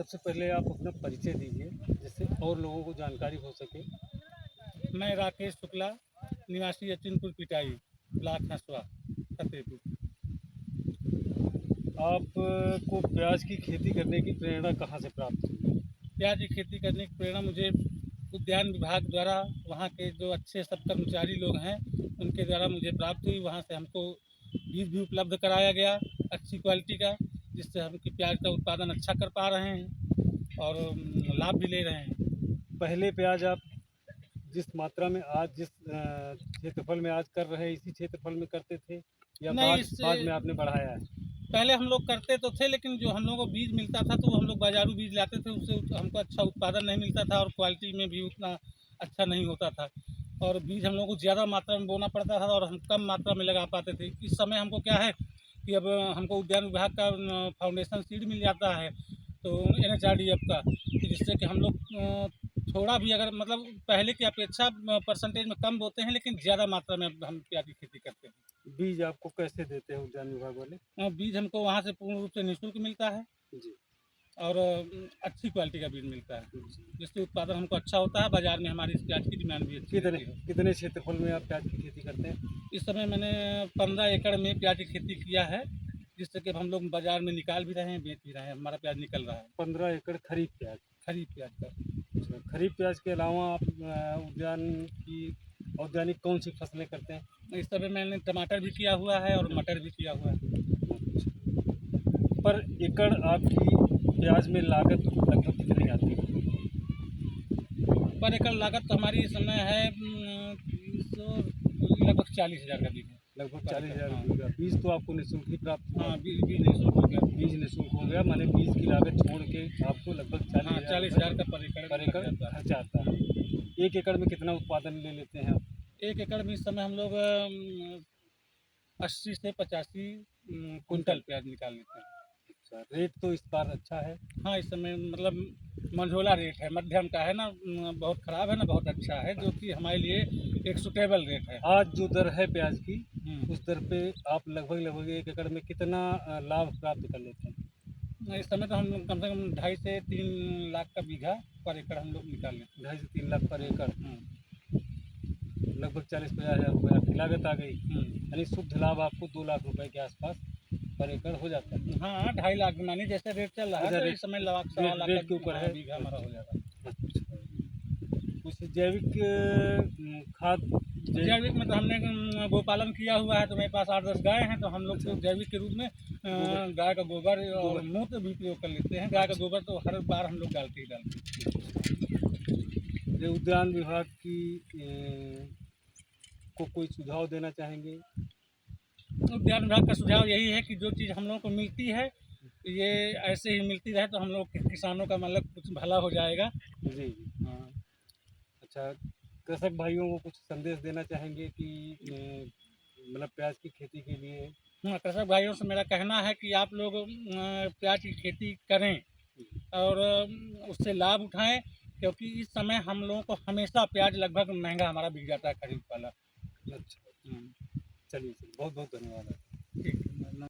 सबसे पहले आप अपना परिचय दीजिए जिससे और लोगों को जानकारी हो सके। मैं राकेश शुक्ला, निवासी अचिनपुर पिटाई, ब्लॉक हंसवा, फतेहपुर। आपको प्याज की खेती करने की प्रेरणा कहाँ से प्राप्त हुई? प्याज की खेती करने की प्रेरणा मुझे उद्यान विभाग द्वारा, वहाँ के जो अच्छे सब कर्मचारी लोग हैं उनके द्वारा मुझे प्राप्त हुई। वहाँ से हमको बीज भी उपलब्ध कराया गया अच्छी क्वालिटी का, जिससे हम कि प्याज का उत्पादन अच्छा कर पा रहे हैं और लाभ भी ले रहे हैं। पहले प्याज आप जिस मात्रा में आज जिस क्षेत्रफल में आज कर रहे हैं इसी क्षेत्रफल में करते थे या नहीं, बाद इससे बाद में आपने बढ़ाया है? पहले हम लोग करते तो थे, लेकिन जो हम लोगों को बीज मिलता था तो हम लोग बाजारू बीज लाते थे, उससे हमको अच्छा उत्पादन नहीं मिलता था और क्वालिटी में भी उतना अच्छा नहीं होता था। और बीज हम लोग को ज़्यादा मात्रा में बोना पड़ता था और हम कम मात्रा में लगा पाते थे। इस समय हमको क्या है कि अब हमको उद्यान विभाग का फाउंडेशन सीड मिल जाता है, तो NHRDF का, तो जिससे कि हम लोग थोड़ा भी अगर मतलब पहले की अपेक्षा परसेंटेज में कम बोते हैं, लेकिन ज़्यादा मात्रा में अब हम प्याज की खेती करते हैं। बीज आपको कैसे देते हैं उद्यान विभाग वाले? बीज हमको वहाँ से पूर्ण रूप से निःशुल्क मिलता है जी। और अच्छी क्वालिटी का बीज मिलता है, जी। जिससे उत्पादन हमको अच्छा होता है। बाज़ार में हमारी इस प्याज की डिमांड भी अच्छी कितने रहती है। कितने क्षेत्रफल में आप प्याज की खेती करते हैं? इस समय मैंने 15 एकड़ में प्याज की खेती किया है, जिससे कि हम लोग बाज़ार में निकाल भी रहे हैं, बेच भी रहे हैं। हमारा प्याज निकल रहा है 15 एकड़ खरीफ प्याज। खरीफ प्याज का। अच्छा, खरीफ प्याज के अलावा आप उद्यान की औद्यानिक कौन सी फसलें करते हैं? इस समय मैंने टमाटर भी किया हुआ है और मटर भी किया हुआ है। पर एकड़ आपकी प्याज में लागत लगभग कितनी आती है? पर एकड़ लागत तो हमारी इस समय है लगभग 40,000 का बीज है। लगभग 40,000 हाँ। रुपये का। बीज तो आपको निःशुल्क ही प्राप्त हुआ? हाँ, बीज निःशुल्क हो गया। बीज निःशुल्क हो गया, माने बीज की लागत छोड़ के आपको लगभग हाँ, 40,000 40,000 का पर एकड़ खर्चा आता है। एक एकड़ में कितना उत्पादन ले लेते हैं आप? एक एकड़ में इस समय हम लोग 80 से 85 कुंटल प्याज निकाल लेते हैं। अच्छा, रेट तो इस बार अच्छा है। हाँ, इस समय मतलब मंझोला रेट है, मध्यम का है ना, बहुत ख़राब है ना बहुत अच्छा है, जो कि हमारे लिए एक सूटेबल रेट है। आज जो दर है प्याज की, हम्म। उस दर पे आप लगभग एक एकड़ में कितना लाभ प्राप्त कर लेते हैं? इस समय तो हम लोग कम से कम 2.5 से 3 लाख का बीघा पर एकड़ हम लोग निकाल लेते 2.5 से 3 लाख पर एकड़, हैं। लगभग 40-50 हज़ार रुपये आपकी लागत आ गई। हम्म। यानी शुद्ध लाभ आपको 2 लाख रुपए के आसपास पर एकड़ हो जाता है। हाँ, 2.5 लाख मानिए जैसे रेट चल रहा है, अच्छा, तो रेट इस समय लाख सवा लाख रेट के ऊपर का है। बीघा हमारा हो जाता है। अच्छा। कुछ जैविक खाद जैविक में तो हमने गोपालन किया हुआ है, तो मेरे पास 8-10 गाय हैं, तो हम लोग तो जैविक के रूप में गाय का गोबर और मूत्र भी प्रयोग कर लेते हैं। गाय का गोबर तो हर बार हम लोग डालते ही डालते हैं। ये उद्यान विभाग की को कोई सुझाव देना चाहेंगे? उद्यान विभाग का सुझाव यही है कि जो चीज़ हम लोगों को मिलती है, ये ऐसे ही मिलती रहे, तो हम लोग के किसानों का मतलब कुछ भला हो जाएगा। जी, जी। हाँ। अच्छा, कृषक भाइयों को कुछ संदेश देना चाहेंगे कि मतलब प्याज की खेती के लिए? हाँ, कृषक भाइयों से मेरा कहना है कि आप लोग प्याज की खेती करें और उससे लाभ उठाएं, क्योंकि इस समय हम लोगों को हमेशा प्याज लगभग महंगा हमारा बिक जाता है खरीफ वाला। अच्छा, चलिए, बहुत बहुत धन्यवाद। ठीक।